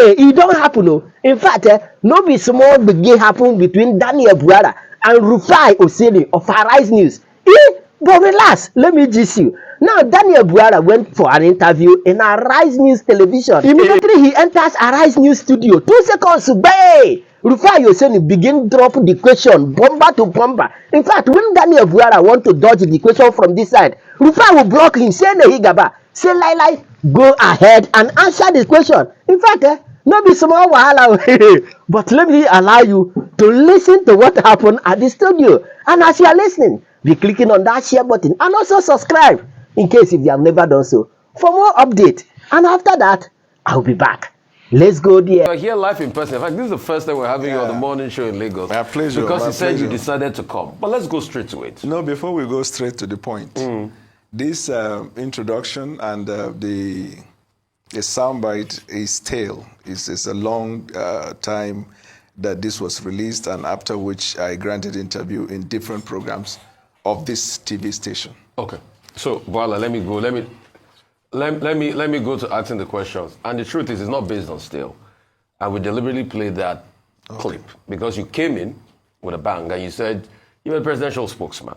Hey, it don't happen. No. In fact, no be small begin happen between Daniel Bwala and Rufai Oseni of Arise News. But relax, let me gist you. Now, Daniel Bwala went for an interview in Arise News television. Immediately, he enters Arise News studio. 2 seconds, bay! Rufai Oseni begin drop the question, bomber to bomber. In fact, when Daniel Bwala want to dodge the question from this side, Rufai will block him, say Nehigaba, say Lai, go ahead and answer this question. In fact, no be small wahala, but let me allow you to listen to what happened at the studio. And as you are listening, be clicking on that share button and also subscribe in case if you have never done so for more update. And after that, I'll be back. Let's go there. You're here live in person. In fact, this is the first time we're having you on the morning show in Lagos. My pleasure. Because you said you decided to come. But let's go straight to it. No, before we go straight to the point, this introduction and the soundbite is stale. It's a long time that this was released, and after which I granted interview in different programs of this TV station. Okay. So, Bwala, let me go. Let me go to asking the questions. And the truth is, it's not based on stale. I would deliberately play that clip because you came in with a bang and you said you're a presidential spokesman.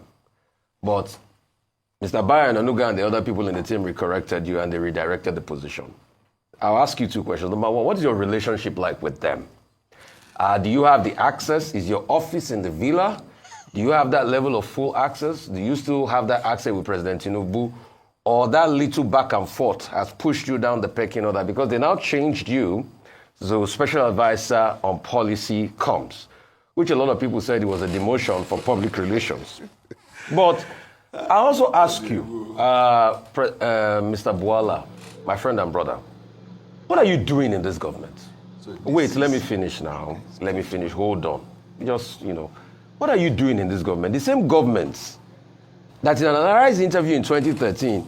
But Mr. Bayan, Anuga, and the other people in the team corrected you and they redirected the position. I'll ask you 2 questions. Number 1, what is your relationship like with them? Do you have the access? Is your office in the villa? Do you have that level of full access? Do you still have that access with President Tinubu? Or that little back and forth has pushed you down the pecking order? Because they now changed you, so special advisor on policy comes, which a lot of people said it was a demotion for public relations. But I also ask you, Mr. Bwala, my friend and brother, what are you doing in this government? Wait, let me finish now. Let me finish. Hold on. Just, what are you doing in this government? The same government that in an Arise interview in 2013,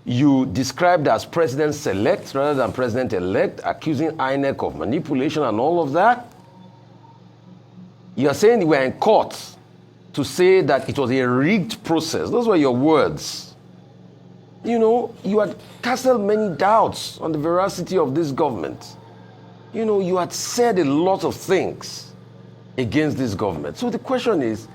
you described as president-select rather than president-elect, accusing INEC of manipulation and all of that. You are saying you were in court to say that it was a rigged process. Those were your words. You had casted many doubts on the veracity of this government. You had said a lot of things against this government. So the question is,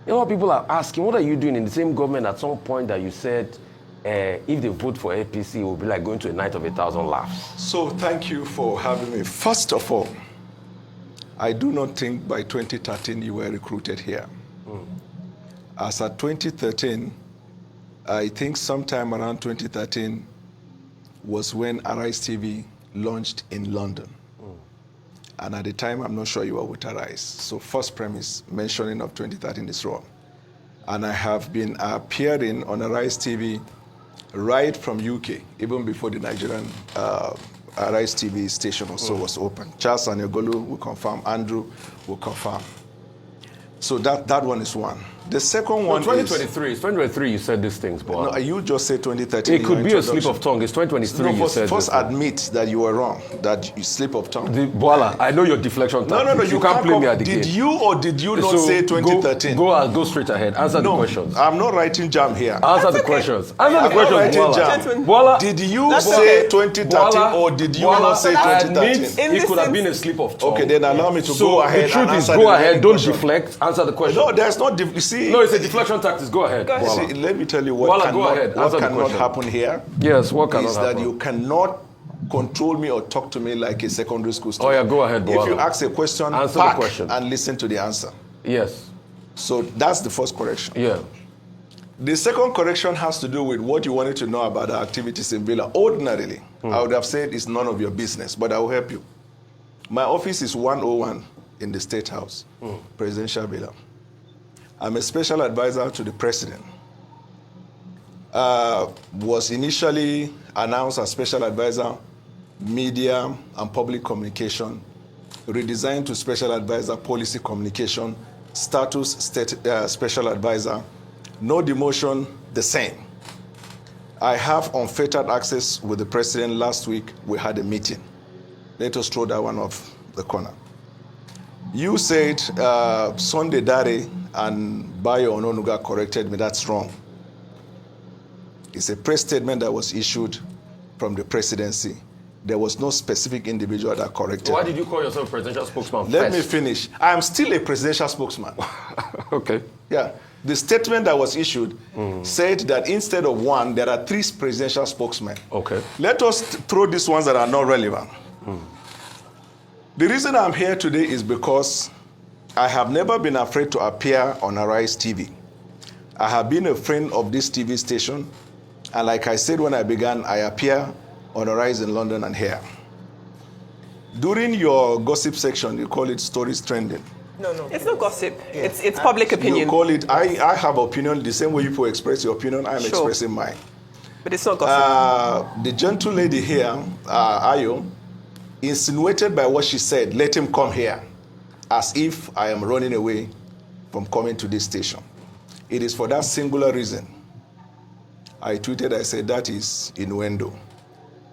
a lot of people are asking, what are you doing in the same government at some point that you said, if they vote for APC, it will be like going to a night of 1,000 laughs? So thank you for having me. First of all, I do not think by 2013 you were recruited here. As at 2013, I think sometime around 2013 was when Arise TV launched in London. And at the time, I'm not sure you were with Arise. So first premise, mentioning of 2013 is wrong. And I have been appearing on Arise TV right from UK, even before the Nigerian Arise TV station also was open. Charles Anyogolu will confirm, Andrew will confirm. So that one is one. The second one 2023. It's 2023 you said these things, but no, you just said 2013. It could be a slip of tongue. It's 2023 you said first admit that you were wrong, that you slip of tongue. Bwala, I know your deflection tactics. No, you can't play me at the game. Did you or did you not say 2013? Go straight ahead. Answer the questions. I'm not writing jam here. Answer the questions. Answer the questions, Bwala. Did you say 2013 or did you not say 2013? It could have been a slip of tongue. Okay, then allow me to go ahead. The truth is, go ahead. Don't deflect. Answer the question. No, there's not. See, no, it's a deflection tactics. Go ahead. See, let me tell you what cannot happen here. Yes, what cannot is happen? that you cannot control me or talk to me like a secondary school student. Oh yeah, go ahead, Bwala. If you ask a question, answer the question and listen to the answer. Yes. So that's the first correction. Yeah. The second correction has to do with what you wanted to know about our activities in Villa. Ordinarily, I would have said it's none of your business, but I will help you. My office is 101 in the State House, Presidential Villa. I'm a special advisor to the president. Was initially announced as special advisor, media and public communication, redesigned to special advisor, policy communication, status special advisor, no demotion, the same. I have unfettered access with the president. Last week, we had a meeting. Let us throw that one off the corner. You said Sunday Dare and Bayo Ononuga corrected me. That's wrong. It's a press statement that was issued from the presidency. There was no specific individual that corrected Why me. did you call yourself presidential spokesman Let me first? finish. I am still a presidential spokesman. Okay. Yeah. The statement that was issued said that instead of one, there are 3 presidential spokesmen. Okay. Let us throw these ones that are not relevant. The reason I'm here today is because I have never been afraid to appear on Arise TV. I have been a friend of this TV station, and like I said when I began, I appear on Arise in London and here. During your gossip section, you call it stories trending. No. It's not gossip. Yeah. It's public opinion. You call it, I have opinion, the same way you people express your opinion, I'm expressing mine. But it's not gossip. The gentle lady here, Ayo, insinuated by what she said, let him come here, as if I am running away from coming to this station. It is for that singular reason. I tweeted, I said, that is innuendo.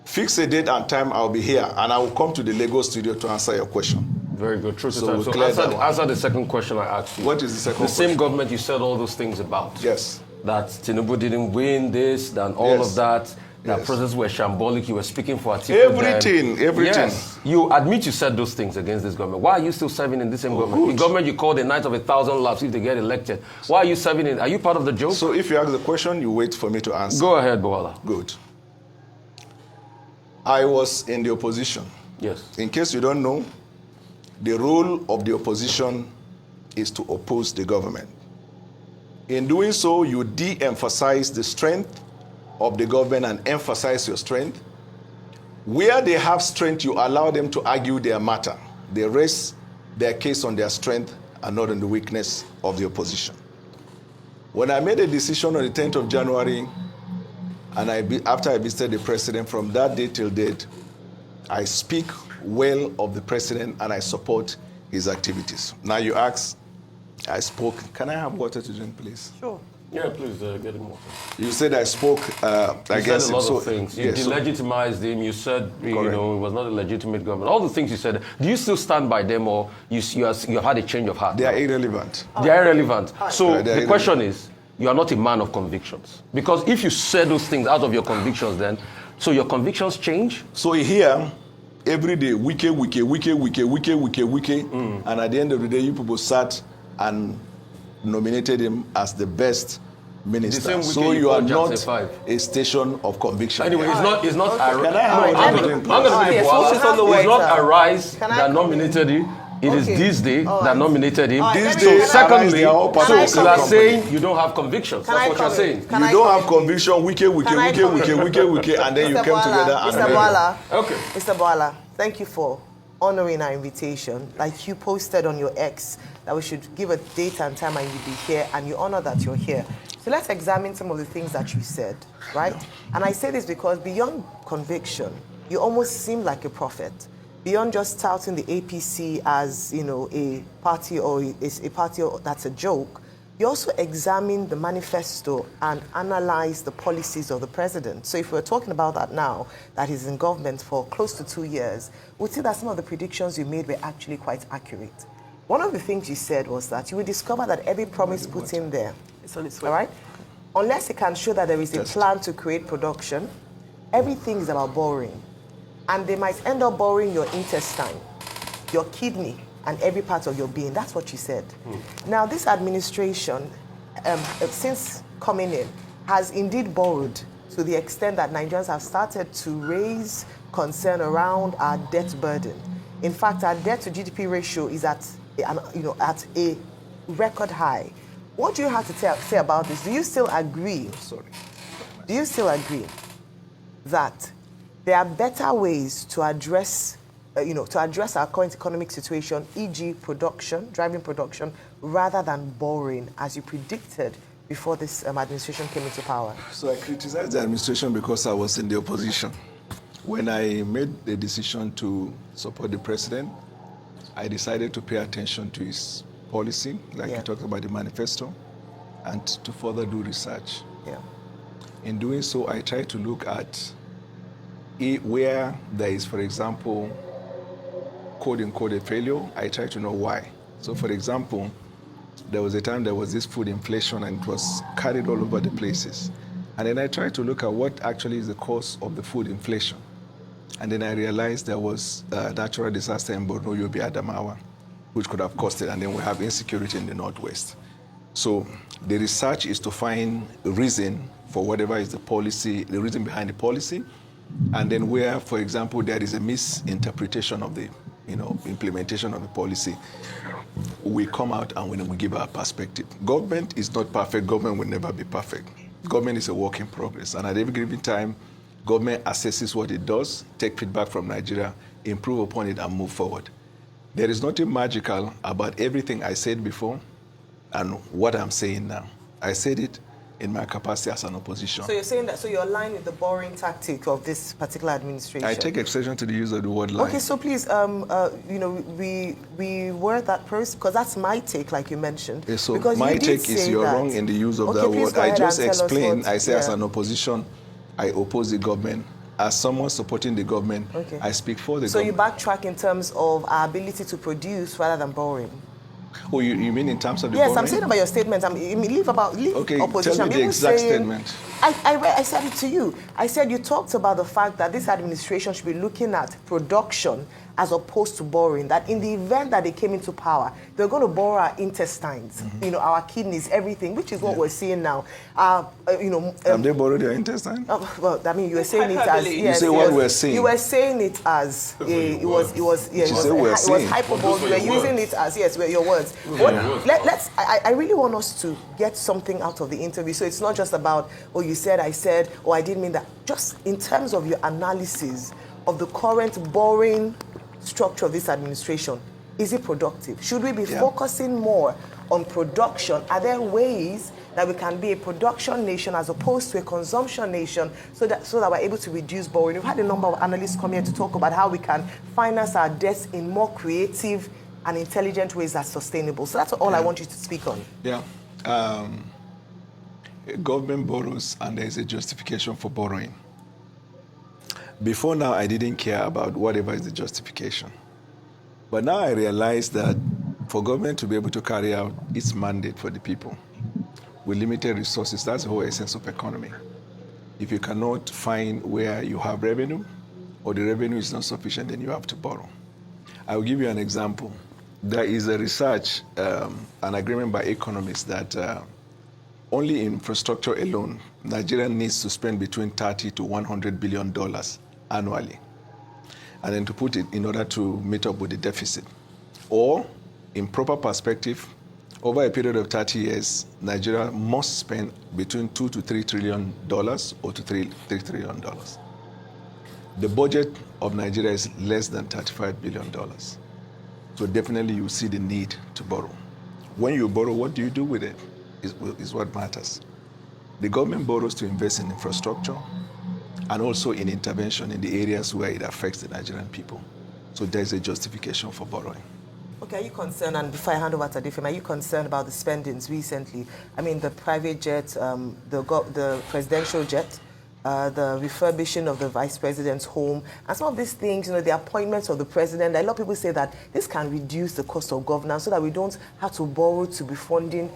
Fix a date and time, I'll be here, and I will come to the Lagos studio to answer your question. Very good. True to So time. we So cleared that one. answer the second question I asked you. What is the second The question? same government you said all those things about. Yes. That Tinubu didn't win this, then all Yes. of that. That Yes. processes were shambolic. You were speaking for Atiku. Everything. Yes. You admit you said those things against this government. Why are you still serving in this same government? good. The government you call the night of 1,000 laughs if they get elected. Why are you serving in? Are you part of the joke? So if you ask the question, you wait for me to answer. Go ahead, Bwala. Good. I was in the opposition. Yes. In case you don't know, the role of the opposition is to oppose the government. In doing so, you de-emphasize the strength of the government and emphasize your strength. Where they have strength, you allow them to argue their matter. They rest their case on their strength and not on the weakness of the opposition. When I made a decision on the 10th of January, and after I visited the president, from that day till date, I speak well of the president and I support his activities. Now you ask, I spoke. Can I have water to drink, please? Sure. Yeah, please get him water. You said I spoke against You said a lot him. of things. You yes, delegitimized him. You said you know it was not a legitimate government. All the things you said. Do you still stand by them, or you had a change of heart? they are irrelevant. They are irrelevant. So They are the question is, you are not a man of convictions. Because if you said those things out of your convictions, then so your convictions change. So here, every day, wiki, and at the end of the day, you people sat and nominated him as the best minister. The same So wiki you are called not Jackson 5. a station of conviction. Anyway, it's not. Can I have All right, water to drink, please? Yes, what is on the way, It's not sir? Arise Can I that come nominated him. It is Okay. this day All that right. nominated him. All right, This let me- day, can I- Secondly, they are all part Can of I the you same are come in? company. saying you don't have convictions. Can That's I what you're come in? saying. Can You I don't come have in? conviction, wiki, and then you Mr. came Bwala, together and Mr. made it. Bwala, Okay. Mr. Bwala, thank you for honoring our invitation. Like you posted on your X that we should give a date and time and you'll be here, and you honor that you're here. So let's examine some of the things that you said, right? And I say this because beyond conviction, you almost seem like a prophet. Beyond just touting the APC as, you know, a party or is a party that's a joke, you also examine the manifesto and analyze the policies of the president. So if we're talking about that now, that he's in government for close to 2 years, we'd see that some of the predictions you made were actually quite accurate. One of the things you said was that you will discover that every promise put in there, It's on its way. all right, unless it can show that there is a plan to create production, everything is about borrowing. And they might end up borrowing your intestine, your kidney, and every part of your being. That's what you said. Now, this administration, since coming in, has indeed borrowed to the extent that Nigerians have started to raise concern around our debt burden. In fact, our debt to GDP ratio is at a record high. What do you have to say about this? Do you still agree? Do you still agree that there are better ways to address, our current economic situation, e.g., production, driving production, rather than borrowing, as you predicted before this administration came into power? So I criticized the administration because I was in the opposition. When I made the decision to support the president, I decided to pay attention to his policy, like you talked about the manifesto, and to further do research. Yeah. In doing so, I tried to look at where there is, for example, quote-unquote a failure, I try to know why. So, for example, there was a time there was this food inflation and it was carried all over the places. And then I tried to look at what actually is the cause of the food inflation. And then I realized there was a natural disaster in Borno, Yobe, Adamawa, which could have caused it. And then we have insecurity in the Northwest. So the research is to find a reason for whatever is the policy, the reason behind the policy, and then where, for example, there is a misinterpretation of the implementation of the policy, we come out and we give our perspective. Government is not perfect. Government will never be perfect. Government is a work in progress. And at every given time, government assesses what it does, take feedback from Nigeria, improve upon it, and move forward. There is nothing magical about everything I said before and what I'm saying now. I said it in my capacity as an opposition. So you're saying that, so you're aligned with the boring tactic of this particular administration? I take exception to the use of the word line. Okay, so please, we word that person, because that's my take, like you mentioned. Okay, so because my take is you're wrong in the use of that word. I just explained, I say as an opposition, I oppose the government. As someone supporting the government, I speak for the government. So you backtrack in terms of our ability to produce rather than borrowing? Oh, you mean in terms of the Yes, borrowing? I'm saying about your statement. Leave opposition. Tell me the exact statement. I said it to you. I said you talked about the fact that this administration should be looking at production as opposed to borrowing. That in the event that they came into power, they're going to borrow our intestines, our kidneys, everything, which is what we're seeing now. Have they borrowed their intestine? Well, I mean, you were saying it as you say what we're saying. You were saying it as it was hyperbole. You were using it as your words. I really want us to get something out of the interview. So it's not just about you said, I said, or I didn't mean that. Just in terms of your analysis of the current boring structure of this administration, is it productive? Should we be focusing more on production? Are there ways that we can be a production nation as opposed to a consumption nation so that we're able to reduce borrowing? We've had a number of analysts come here to talk about how we can finance our debts in more creative and intelligent ways that's sustainable. So that's all I want you to speak on. Yeah. Government borrows and there is a justification for borrowing. Before now, I didn't care about whatever is the justification. But now I realize that for government to be able to carry out its mandate for the people with limited resources, that's the whole essence of economy. If you cannot find where you have revenue or the revenue is not sufficient, then you have to borrow. I will give you an example. There is a research, an agreement by economists that only in infrastructure alone, Nigeria needs to spend between $30 to $100 billion annually, and then to put it in order to meet up with the deficit. Or, in proper perspective, over a period of 30 years, Nigeria must spend between $2 to $3 trillion or to $3 trillion. The budget of Nigeria is less than $35 billion. So definitely you see the need to borrow. When you borrow, what do you do with it is what matters. The government borrows to invest in infrastructure and also in intervention in the areas where it affects the Nigerian people. So there's a justification for borrowing. Okay, are you concerned, and before I hand over to Adifem, are you concerned about the spendings recently? I mean, the private jet, the presidential jet, the refurbishing of the vice president's home, and some of these things, the appointments of the president. A lot of people say that this can reduce the cost of governance so that we don't have to borrow to be funding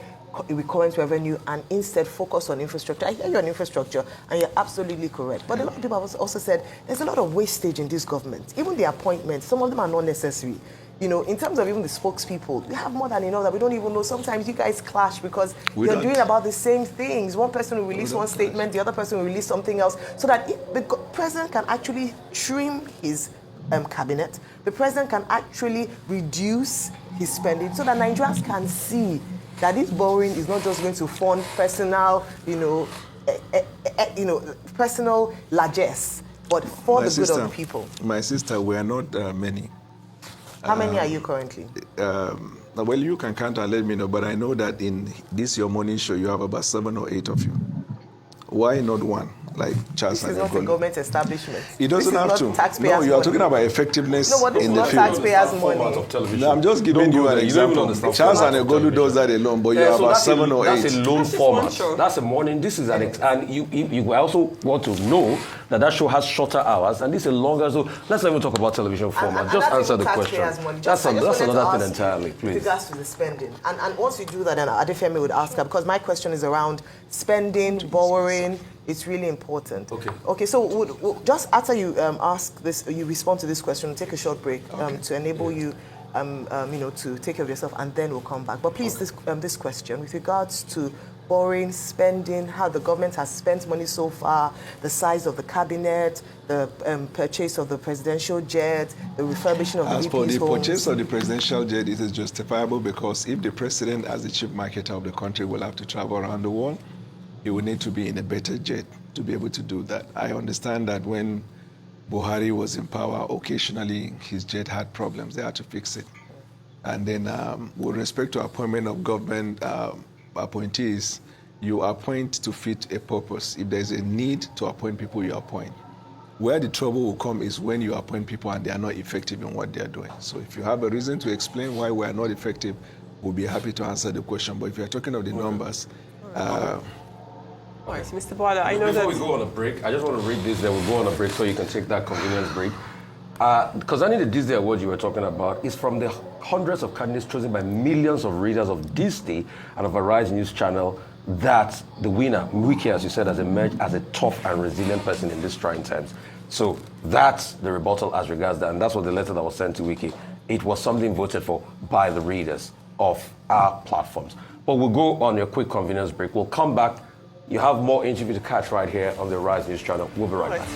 recurrent revenue and instead focus on infrastructure. I hear you on infrastructure, and you're absolutely correct. But a lot of people have also said there's a lot of wastage in this government. Even the appointments, some of them are not necessary. In terms of even the spokespeople, we have more than enough that we don't even know. Sometimes you guys clash because you're doing about the same things. One person will release one statement, the other person will release something else, so that the president can actually trim his cabinet. The president can actually reduce his spending so that Nigerians can see that this borrowing is not just going to fund personal, personal largesse, but for the good of the people. My sister, we are not many. How many are you currently? Well, you can count and let me know, but I know that in this your morning show, you have about 7 or 8 of you. Why not one? Like Charles This is not a government establishment. It doesn't have to. No, you are talking about effectiveness in the field. Taxpayers' money. No, I'm just giving you an example. Charles and Egolu does that alone, but you have about 7 or 8. That's a loan format. That's a morning. This is and you also want to know that show has shorter hours and this is a longer. So let's not even talk about television format. And just that's answer the even question. taxpayers' money. That's I just wanted to another thing ask entirely, you please. with regards to the spending. And once you do that, then Adefemi would ask her, because my question is around spending, borrowing. It's really important. Okay. So just after you ask this, you respond to this question. We'll take a short break to enable you, to take care of yourself, and then we'll come back. But please, this question with regards to borrowing, spending, how the government has spent money so far, the size of the cabinet, the purchase of the presidential jet, the refurbishing of the VP's As for the homes. purchase of the presidential jet, it is justifiable because if the president, as the chief marketer of the country, will have to travel around the world, he will need to be in a better jet to be able to do that. I understand that when Buhari was in power, occasionally his jet had problems. They had to fix it. And then with respect to appointment of government appointees, you appoint to fit a purpose. If there's a need to appoint people, you appoint. Where the trouble will come is when you appoint people and they are not effective in what they are doing. So if you have a reason to explain why we are not effective, we'll be happy to answer the question. But if you're talking of the numbers... All right, so Mr. Bwala, I know Before we go on a break, I just want to read this, then we'll go on a break so you can take that convenience break. Because I need the Disney Award you were talking about is from the hundreds of candidates chosen by millions of readers of Disney and of Arise News Channel that the winner, Wiki, as you said, has emerged as a tough and resilient person in these trying times. So that's the rebuttal as regards that, and that's what the letter that was sent to Wiki. It was something voted for by the readers of our platforms. But we'll go on a quick convenience break. We'll come back. You have more interview to catch right here on the Rise News Channel. We'll be right back.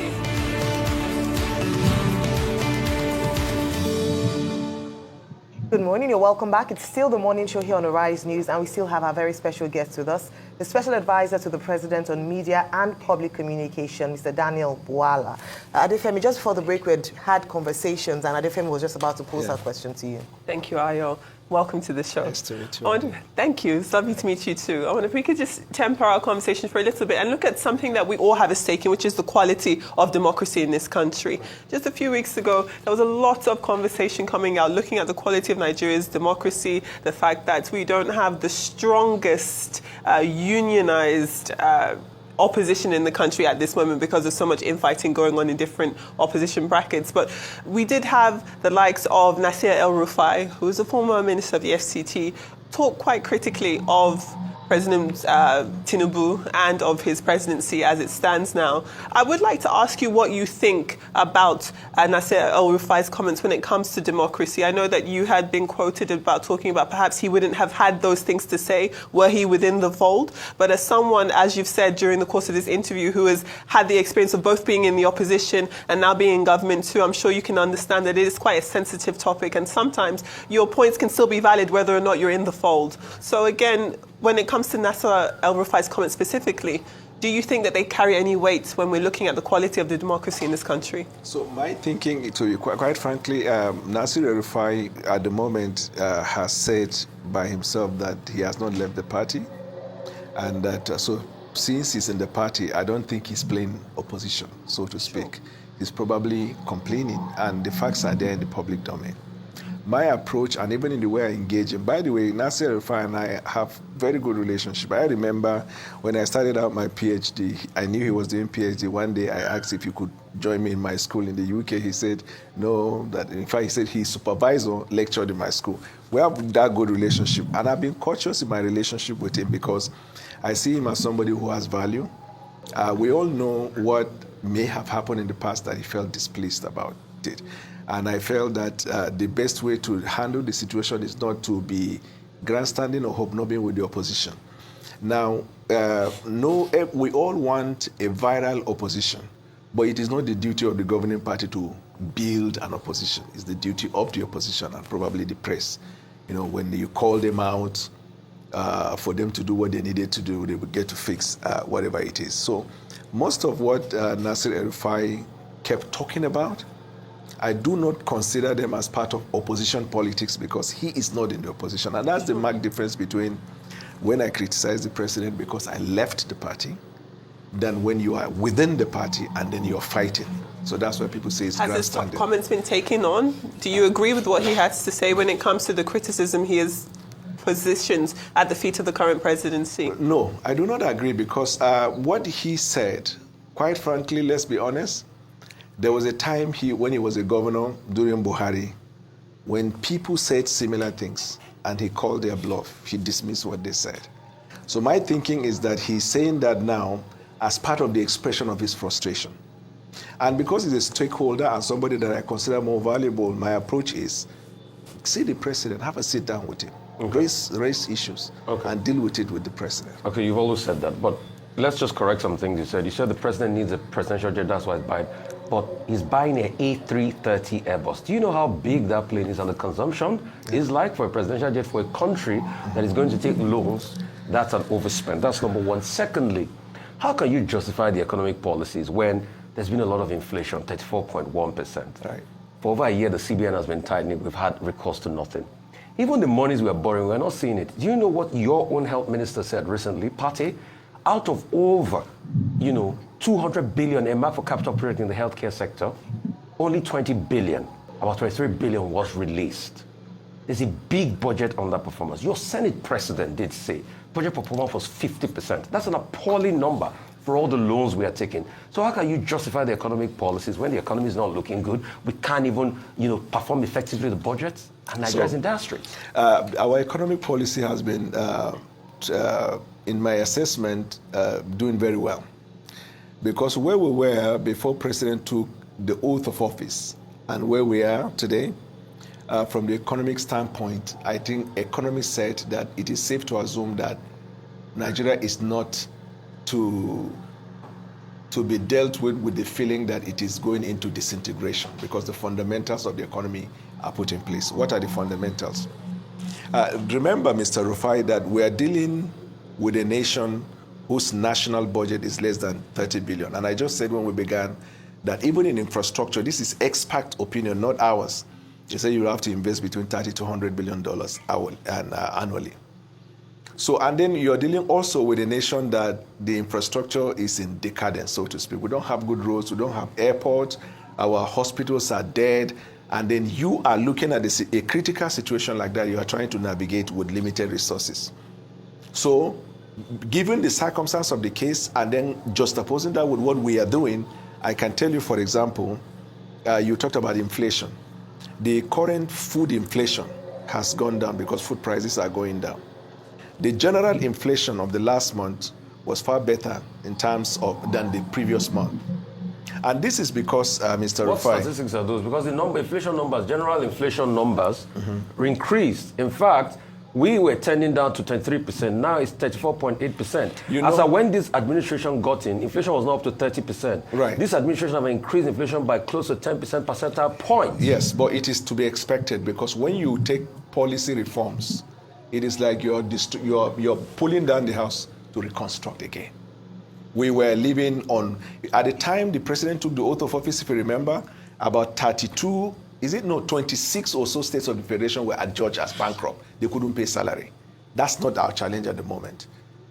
Good morning, you're welcome back. It's still the morning show here on Arise News, and we still have our very special guest with us, the Special Advisor to the President on Media and Public Communication, Mr. Daniel Bwala. Adefemi, just before the break, we had conversations, and Adefemi was just about to pose her question to you. Thank you, Ayo. Welcome to the show. Nice to meet you. Thank you. It's lovely to meet you too. I wonder if we could just temper our conversation for a little bit and look at something that we all have a stake in, which is the quality of democracy in this country. Just a few weeks ago, there was a lot of conversation coming out looking at the quality of Nigeria's democracy, the fact that we don't have the strongest unionized opposition in the country at this moment because there's so much infighting going on in different opposition brackets. But we did have the likes of Nasir El-Rufai, who is a former minister of the FCT, talk quite critically of President Tinubu and of his presidency as it stands now. I would like to ask you what you think about Nasir El-Rufai's comments when it comes to democracy. I know that you had been quoted about talking about perhaps he wouldn't have had those things to say were he within the fold. But as someone, as you've said during the course of this interview, who has had the experience of both being in the opposition and now being in government too, I'm sure you can understand that it is quite a sensitive topic, and sometimes your points can still be valid whether or not you're in the fold. So again, when it comes to Nasir El-Rufai's comments specifically, do you think that they carry any weight when we're looking at the quality of the democracy in this country? So my thinking, to be quite frankly, Nasir El-Rufai at the moment has said by himself that he has not left the party, and that so since he's in the party, I don't think he's playing opposition, so to speak. He's probably complaining, and the facts are there in the public domain. My approach, and even in the way I engage him, by the way, Nasir El-Rufai and I have very good relationship. I remember when I started out my PhD, I knew he was doing PhD. One day I asked if he could join me in my school in the UK. He said no, that in fact he said his supervisor lectured in my school. We have that good relationship, and I've been cautious in my relationship with him because I see him as somebody who has value. We all know what may have happened in the past that he felt displeased about it. And I felt that the best way to handle the situation is not to be grandstanding or hobnobbing with the opposition. Now, we all want a viral opposition, but it is not the duty of the governing party to build an opposition. It's the duty of the opposition and probably the press. You know, when you call them out for them to do what they needed to do, they would get to fix whatever it is. So most of what Nasir El-Rufai kept talking about, I do not consider them as part of opposition politics because he is not in the opposition. And that's the marked difference between when I criticize the president because I left the party than when you are within the party and then you're fighting. So that's why people say it's grandstanding. Has his comments been taken on? Do you agree with what he has to say when it comes to the criticism he has positioned at the feet of the current presidency? No, I do not agree because what he said Quite frankly, let's be honest, there was a time when he was a governor during Buhari, when people said similar things and he called their bluff. He dismissed what they said. So my thinking is that he's saying that now as part of the expression of his frustration. And because he's a stakeholder and somebody that I consider more valuable, my approach is see the president, have a sit down with him, raise issues, and deal with it with the president. Okay, you've always said that, but let's just correct some things you said. You said the president needs a presidential jet, that's why he's buying. But he's buying an A330 Airbus. Do you know how big that plane is and the consumption is like for a presidential jet for a country that is going to take loans? That's an overspend. That's number one. Secondly, how can you justify the economic policies when there's been a lot of inflation, 34.1%? Right. For over a year, the CBN has been tightening. We've had recourse to nothing. Even the monies we're borrowing, we're not seeing it. Do you know what your own health minister said recently, Pate? Out of over, 200 billion earmarked for capital projects in the healthcare sector, only 20 billion, about 23 billion was released. There's a big budget underperformance. Your Senate president did say budget performance was 50%. That's an appalling number for all the loans we are taking. So how can you justify the economic policies when the economy is not looking good? We can't even, perform effectively the budgets and Nigeria's industry. Our economic policy has been, in my assessment, doing very well. Because where we were before President took the oath of office and where we are today, from the economic standpoint, I think economists said that it is safe to assume that Nigeria is not to be dealt with the feeling that it is going into disintegration because the fundamentals of the economy are put in place. What are the fundamentals? Remember, Mr. Rufai, that we are dealing with a nation whose national budget is less than 30 billion. And I just said when we began that even in infrastructure, this is expert opinion, not ours. They say you have to invest between $30 to $100 billion annually. So, and then you're dealing also with a nation that the infrastructure is in decadence, so to speak. We don't have good roads, we don't have airports, our hospitals are dead, and then you are looking at a critical situation like that, you are trying to navigate with limited resources. So, given the circumstance of the case, and then juxtaposing that with what we are doing, I can tell you, for example, you talked about inflation. The current food inflation has gone down because food prices are going down. The general inflation of the last month was far better in terms of than the previous month. And this is because, Mr. What Rufai... statistics are those? Because the inflation numbers, general inflation numbers, increased. In fact, we were turning down to 23%. Now it's 34.8%. As when this administration got in, inflation was not up to 30%. Right. This administration have increased inflation by close to 10% percentile points. Yes, but it is to be expected because when you take policy reforms, it is like you're pulling down the house to reconstruct again. We were living on, at the time the president took the oath of office, if you remember, about 26 or so states of the federation were adjudged as bankrupt. They couldn't pay salary. That's not our challenge at the moment.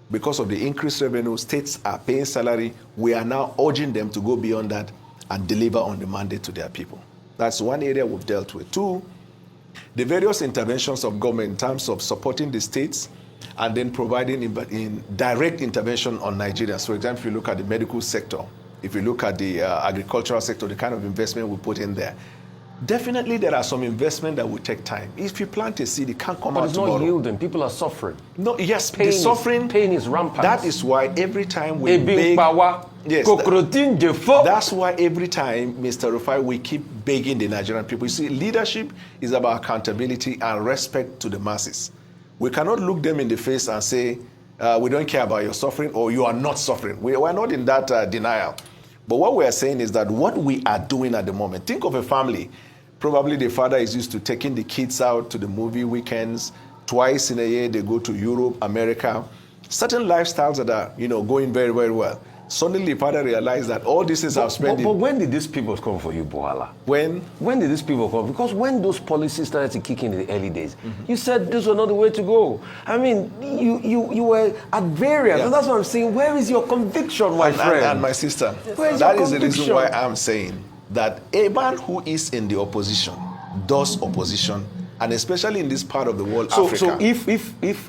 Because of the increased revenue, states are paying salary. We are now urging them to go beyond that and deliver on the mandate to their people. That's one area we've dealt with. Two, the various interventions of government in terms of supporting the states and then providing in direct intervention on Nigerians. For example, if you look at the medical sector, if you look at the agricultural sector, the kind of investment we put in there, definitely there are some investment that will take time. If you plant a seed, it can't come out tomorrow. But it's not yielding. People are suffering. No, yes, Pain is rampant. That is why every time we beg... Yes, that's why every time, Mr. Rufai, we keep begging the Nigerian people. You see, leadership is about accountability and respect to the masses. We cannot look them in the face and say, we don't care about your suffering or you are not suffering. We are not in that denial. But what we are saying is that what we are doing at the moment, think of a family. Probably the father is used to taking the kids out to the movie weekends. Twice in a year, they go to Europe, America. Certain lifestyles that are, going very, very well. Suddenly, father realized that all this is our spending. But when did these people come for you, Bwala? When? When did these people come? Because when those policies started to kick in the early days, you said this was not the way to go. I mean, you were at variance. Yeah. And that's what I'm saying. Where is your conviction, my friend? And my sister, that is the reason why I'm saying that a man who is in the opposition does opposition And especially in this part of the world, So Africa. if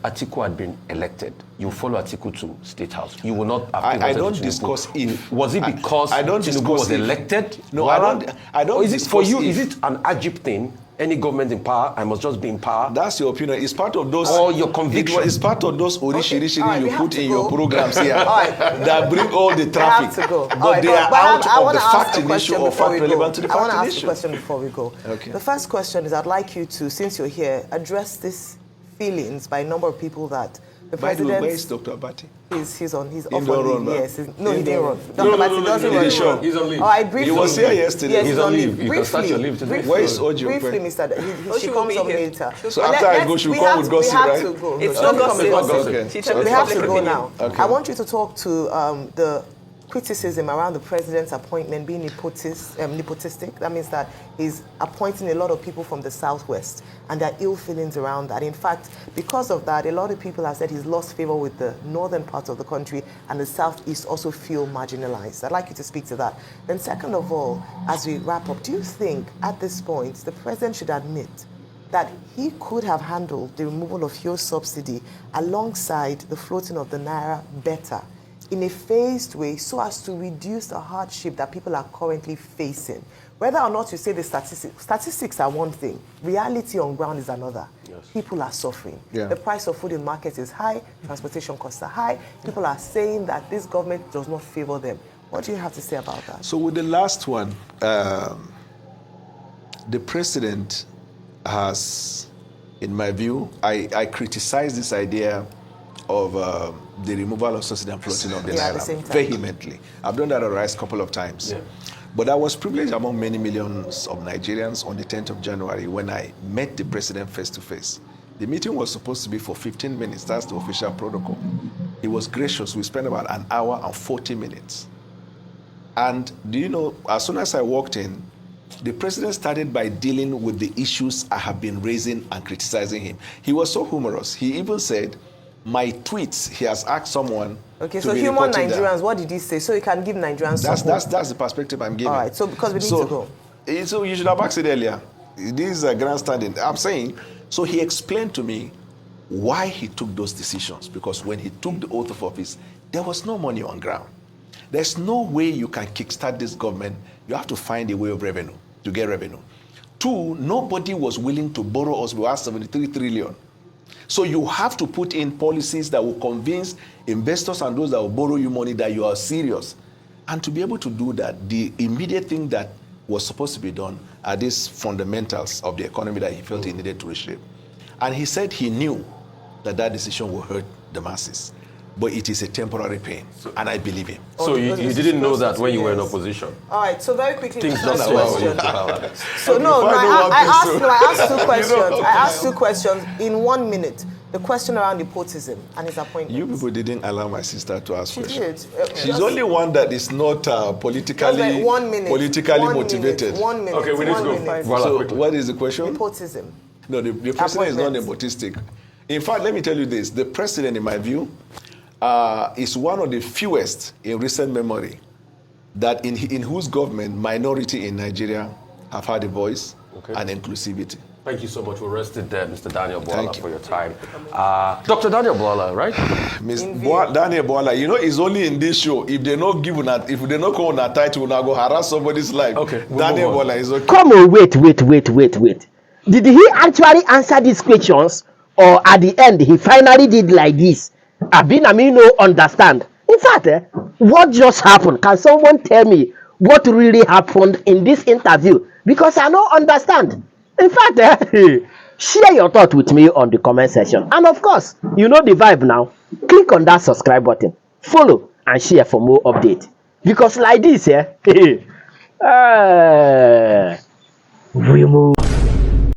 Atiku had been elected, you follow Atiku to State House. You will not have I pivoted don't to Tinubu. discuss if. Was it because I don't Tinubu discuss was if. elected? No, Bwala? I don't Or is it for discuss you? if. Is it an Ajib thing? Any government in power, I must just be in power. That's your opinion. It's part of those. Or your conviction. It's part of those orishi All right, you we have put to in go. your programs here All right. that bring all the We traffic. have to go. But All right, they are out I of wanna the ask fact a issue question or before fact we go. relevant to the I want to fact ask a issue. question before we go. Okay. The first question is I'd like you to, since you're here, address these feelings by a number of people that the By the way, president. where is Dr. Abati? He's off don't on run, leave. man. Yes, no, He he didn't don't run. run. Dr. Bati doesn't He run. is sure. He's on leave. All right, briefly. He was here yesterday. Yes, He's on leave. You can start your leave today. Briefly, Where is Oji briefly, Okwe? Mr. Oji She will comes be up here. later. So after I go, she'll come with gossip, right? We have to go. It's Don't not come with gossip. gossip. Okay. She tells We you have to public go opinion. now. Okay. I want you to talk to the criticism around the president's appointment being nepotistic. That means that he's appointing a lot of people from the southwest, and there are ill feelings around that. In fact, because of that, a lot of people have said he's lost favor with the northern parts of the country, and the southeast also feel marginalized. I'd like you to speak to that. Then second of all, as we wrap up, do you think at this point the president should admit that he could have handled the removal of fuel subsidy alongside the floating of the naira better in a phased way so as to reduce the hardship that people are currently facing? Whether or not you say the statistics are one thing, reality on ground is another. Yes. People are suffering. Yeah. The price of food in markets is high, transportation costs are high. People are saying that this government does not favor them. What do you have to say about that? So with the last one, the president has, in my view, I criticize this idea of the removal of subsidy and floating of the Yeah, at the same naira time. vehemently. I've done that at Rice a couple of times. Yeah. But I was privileged among many millions of Nigerians on the 10th of January when I met the president face to face. The meeting was supposed to be for 15 minutes. That's the official protocol. He was gracious. We spent about an hour and 40 minutes. And do you know, as soon as I walked in, the president started by dealing with the issues I have been raising and criticizing him. He was so humorous. He even said, my tweets, he has asked someone Okay, to so be human reporting that. Nigerians, what did he say? So you can give Nigerians support. That's the perspective I'm giving. All right, so because we need to go. So you should have asked it earlier. This is a grandstanding. I'm saying, so he explained to me why he took those decisions. Because when he took the oath of office, there was no money on ground. There's no way you can kickstart this government. You have to find a way of revenue, to get revenue. Two, nobody was willing to borrow us. We have 73 trillion. So you have to put in policies that will convince investors and those that will borrow you money that you are serious. And to be able to do that, the immediate thing that was supposed to be done are these fundamentals of the economy that he felt he needed to reshape. And he said he knew that that decision will hurt the masses. But it is a temporary pain, and I believe him. So you didn't know that when you were in opposition? All right, so very quickly, Things the don't first go well when you question. have that. So no, Before I know one I asked thing, two questions. I asked two questions in 1 minute. The question around nepotism and his appointment. You people didn't allow my sister to ask She questions. did. She's only one that is not politically, Like 1 minute. politically 1 motivated. Minute, 1 minute. Okay, we need to 1 go. minute. Voila, So quickly. what is the question? Nepotism. No, the president is not Appointments. nepotistic. In fact, let me tell you this. The president, in my view, is one of the fewest in recent memory that in whose government minority in Nigeria have had a voice and inclusivity. Thank you so much. We'll rest it there, Mr. Daniel Bwala, Thank you. for your time. Dr. Daniel Bwala, right? Daniel Bwala, you know, it's only in this show. If they not give una, if they not call on a title, una go harass somebody's life. Okay, we'll Daniel move on. Bwala is okay. Come on, wait. Did he actually answer these questions, or at the end he finally did like this? I mean, no understand. In fact, what just happened? Can someone tell me what really happened in this interview? Because I don't understand. In fact, share your thought with me on the comment section. And of course, you know the vibe now. Click on that subscribe button, follow, and share for more updates. Because like this, we move.